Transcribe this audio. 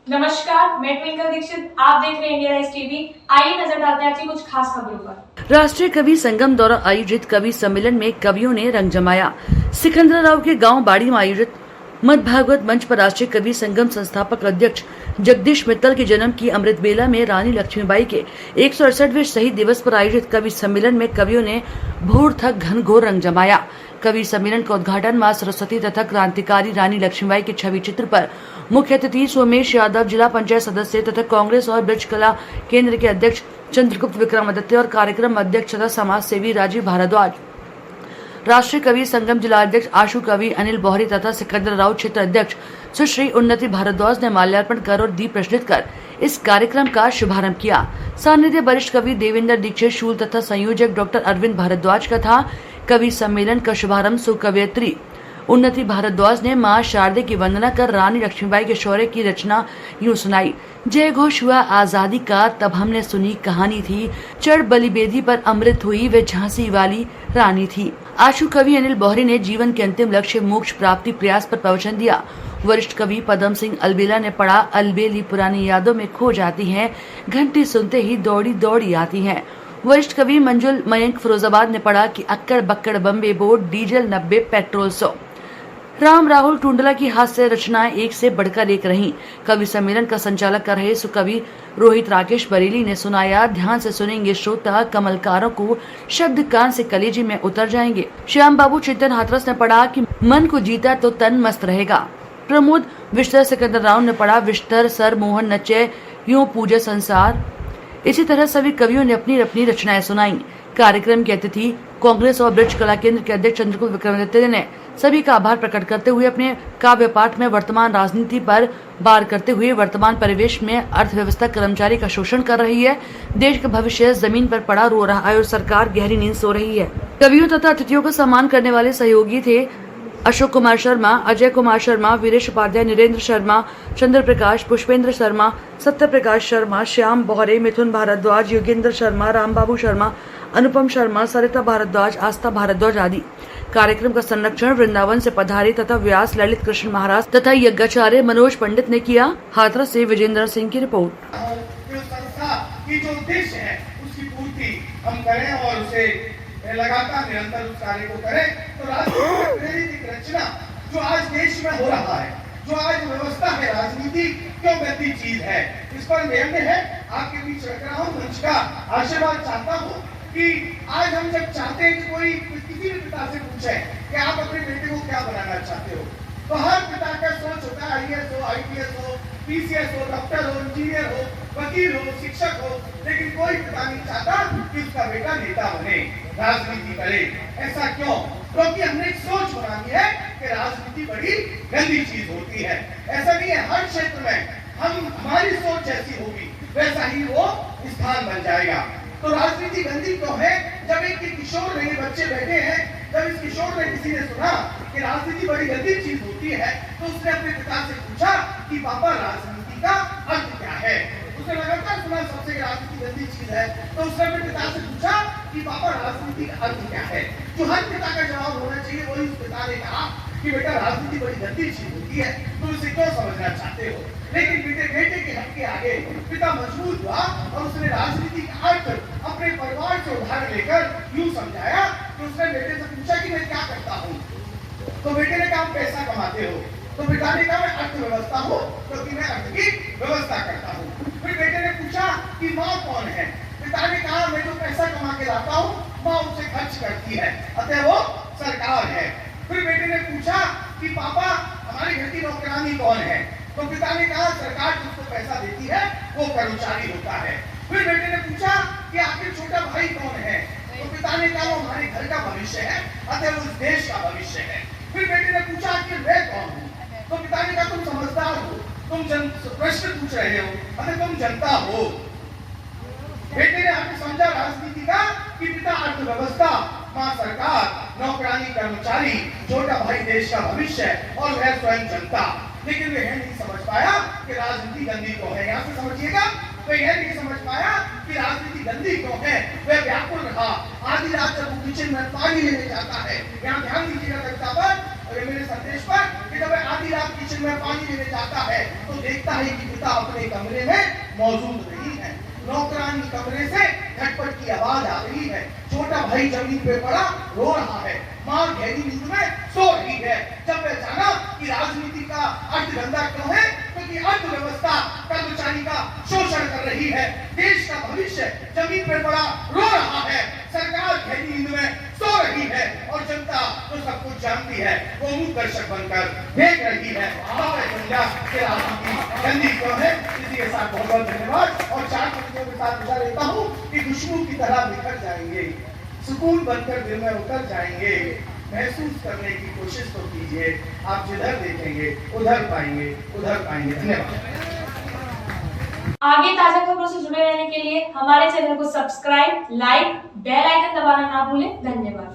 नमस्कार, मैं ट्विंकल दीक्षित। आप देख रहे हैं इंडिया राइज टीवी। आइए नजर डालते हैं आज की कुछ खास खबरों पर। राष्ट्रीय कवि संगम द्वारा आयोजित कवि सम्मेलन में कवियों ने रंग जमाया। सिकंदराव के गांव बाड़ी में आयोजित मद भागवत मंच पर राष्ट्रीय कवि संगम संस्थापक अध्यक्ष जगदीश मित्तल के जन्म की अमृत बेला में रानी लक्ष्मीबाई के 168वें शहीद दिवस पर आयोजित कवि सम्मेलन में कवियों ने भोर थक घनघोर रंग जमाया। कवि सम्मेलन का उद्घाटन मां सरस्वती तथा क्रांतिकारी रानी लक्ष्मीबाई के छवि चित्र पर मुख्य अतिथि सोमेश यादव, जिला पंचायत सदस्य तथा कांग्रेस और ब्रज कला केंद्र के अध्यक्ष चंद्रगुप्त विक्रमादित्य और कार्यक्रम अध्यक्ष तथा समाज सेवी राजीव भारद्वाज, राष्ट्रीय कवि संगम जिला अध्यक्ष आशु कवि अनिल बोहरी तथा सिकंदराव क्षेत्र अध्यक्ष सुश्री उन्नति भारद्वाज ने माल्यार्पण कर और दीप प्रज्वलित कर इस कार्यक्रम का शुभारंभ किया। सानिध्य वरिष्ठ कवि देवेंद्र दीक्षित शूल तथा संयोजक डॉक्टर अरविंद भारद्वाज का था। कवि सम्मेलन का शुभारंभ सुकवयित्री उन्नति भारद्वाज ने मां शारदे की वंदना कर रानी लक्ष्मीबाई के शौर्य की रचना यूं सुनाई। जय घोष हुआ आजादी का, तब हमने सुनी कहानी थी, चढ़ बलिबेदी पर अमृत हुई, वे झांसी वाली रानी थी। आशु कवि अनिल बोहरी ने जीवन के अंतिम लक्ष्य मोक्ष प्राप्ति प्रयास पर प्रवचन दिया। वरिष्ठ कवि पदम सिंह अलबेला ने पढ़ा, अलबेली पुरानी यादों में खो जाती है, घंटी सुनते ही दौड़ी दौड़ी आती है। वरिष्ठ कवि मंजुल मयंक फिरोजाबाद ने पढ़ा कि अक्कड़ बक्कड़ Bombay board, diesel 90 petrol 100। Ram Rahul Tundla की हास्य रचनाएं एक से बढ़कर एक रहीं। कवि सम्मेलन का संचालक कर रहे सुकवि रोहित राकेश बरेली ने सुनाया, ध्यान से सुनेंगे श्रोता, कमलकारों को शब्द कान से कलेजे में उतर जाएंगे। श्याम बाबू चिंतन हाथरस ने पढ़ा कि मन को जीता तो तन मस्त रहेगा। प्रमोद विश्तर सिकंदराव ने पढ़ा, विश्तर सर मोहन नचे यूं पूजे संसार। इसी तरह सभी कवियों ने अपनी अपनी रचनाएं सुनाई। कार्यक्रम के अतिथि कांग्रेस और ब्रज कला केंद्र के अध्यक्ष चंद्रगुप्त विक्रमादित्य ने सभी का आभार प्रकट करते हुए अपने काव्य पाठ में वर्तमान राजनीति पर वार करते हुए वर्तमान परिवेश में अर्थव्यवस्था कर्मचारी का शोषण कर रही है, देश का भविष्य जमीन पर पड़ा रो रहा है और सरकार गहरी नींद सो रही है। कवियों तथा अतिथियों का सम्मान करने वाले सहयोगी थे अशोक कुमार शर्मा, अजय कुमार शर्मा, वीरेश उपाध्याय, नरेंद्र शर्मा, चंद्र प्रकाश, पुष्पेंद्र शर्मा, सत्य प्रकाश शर्मा, श्याम बोहरे, मिथुन भारद्वाज, योगेंद्र शर्मा, रामबाबू शर्मा, अनुपम शर्मा, सरिता भारद्वाज, आस्था भारद्वाज आदि। कार्यक्रम का संरक्षण वृंदावन से पधारे तथा व्यास ललित कृष्ण महाराज तथा यज्ञाचार्य मनोज पंडित ने किया। हाथरस से विजेंद्र सिंह की रिपोर्ट। संस्था की जो उद्देश्य है उसकी पूर्ति हम करें और उसे लगातार निरंतर उस कार्य को करें, तो राजनीतिक रचना जो आज देश में हो रहा है, जो आज व्यवस्था है, राजनीति क्यों गंदी चीज है, इस पर निर्णय है आपके बीच रख रहा हूँ। मंच का आशीर्वाद चाहता हूँ कि आज हम जब चाहते हैं कि कोई किसी भी पिता से पूछे कि आप अपने बेटे को क्या बनाना चाहते हो, तो हर पिता का सोच होता है IAS हो, IPS हो, PCS हो, डॉक्टर हो, इंजीनियर हो, वकील हो, शिक्षक हो, लेकिन कोई पिता नहीं चाहता कि उसका बेटा नेता बने, राजनीति करे। ऐसा क्यों? क्योंकि हमने एक सोच बनानी है कि राजनीति बड़ी गंदी चीज होती है। ऐसा नहीं है, हर क्षेत्र में हमारी सोच जैसी होगी वैसा ही वो स्थान बन जाएगा। तो राजनीति गंदी क्यों है? जब एक किशोर रहे बच्चे बैठे हैं, जब इस किशोर ने किसी ने सुना कि राजनीति बड़ी गंदी चीज होती है, तो उसने अपने पिता से पूछा कि पापा राजनीति का अर्थ क्या है। उसने लगातार सुना सबसे राजनीति गंदी चीज है, तो उसने अपने पिता से पूछा कि पापा राजनीति का अर्थ क्या है। जो हर पिता का जवाब होना चाहिए वही उस पिता ने कहा कि बेटा राजनीति बड़ी गंदी चीज होती है, तुम इसे क्यों समझना चाहते हो। लेकिन बेटे के हक के आगे पिता मजबूर हुआ और उसने राजनीति का अर्थ अपने परिवार से उधार लेकर यूं समझाया कि उसने बेटे से पूछा कि मैं क्या करता हूँ, तो बेटे ने कहा पैसा कमाते हो, तो पिता ने कहा मैं अर्थव्यवस्था हूँ क्योंकि मैं अर्थ की व्यवस्था करता हूँ। फिर बेटे ने पूछा कि माँ कौन है, पिता ने कहा मैं जो पैसा कमा के लाता हूँ माँ उसे खर्च करती है, अतः वो सरकार है। फिर बेटे ने पूछा कि पापा हमारे घर की नौकरानी कौन है, तो पिता ने कहा सरकार जिसको पैसा देती है वो कर्मचारी होता है। फिर बेटे ने पूछा कि आपके छोटा भाई कौन है, तो पिता ने कहा वो हमारे घर का भविष्य है, अतः उस देश का भविष्य है। फिर बेटे ने पूछा कि मैं कौन हूँ, तो पिता ने कहा तुम समझदार हो, तुम प्रश्न पूछ रहे हो, अतः तुम जनता हो। बेटे ने आपने समझा राजनीति का कि पिता अर्थव्यवस्था, माँ सरकार, नौकरानी कर्मचारी, छोटा भाई देश का भविष्य और वह स्वयं जनता। लेकिन वे नहीं समझ पाया कि राजनीति गंदी क्यों है। यहाँ से समझिएगा, वे यह नहीं समझ पाया कि राजनीति गंदी क्यों है। वह व्याकुल रहा, आधी रात जब किचन में पानी लेने जाता है, यहाँ ध्यान दीजिएगा कविता पर और मेरे संदेश पर, कि जब वह आधी रात किचन में पानी लेने जाता है तो देखता है कि पिता अपने कमरे में मौजूद नहीं है। नौकरानी कमरे से खटपट की आवाज आ रही है। छोटा भाई जमीन पे पड़ा रो रहा है। माँ गहरी नींद में सो रही है। जब वह जाना कि राजनीति का अर्थ गंदा क्यों है, क्योंकि अर्थव्यवस्था कर्मचारी का शोषण कर रही है। देश का भविष्य जमीन पे पड़ा रो रहा है। सरकार गहरी नींद में सो रही है और जनता जो सब कुछ जानती है वो मुख दर्शक बनकर देख रही है। राजनीति गंदी क्यों है। इसी के साथ बहुत बहुत धन्यवाद और 4 पंक्तियों के साथ विदा लेता हूँ कि खुशबू की तरह बिखर जाएंगे, सुकून बनकर दिल में उतर जाएंगे। महसूस करने की कोशिश तो कीजिए, आप जिधर देखेंगे उधर पाएंगे, उधर पाएंगे। धन्यवाद। आगे ताजा खबरों से जुड़े रहने के लिए हमारे चैनल को सब्सक्राइब, लाइक, बेल आइकन दबाना ना भूलें। धन्यवाद।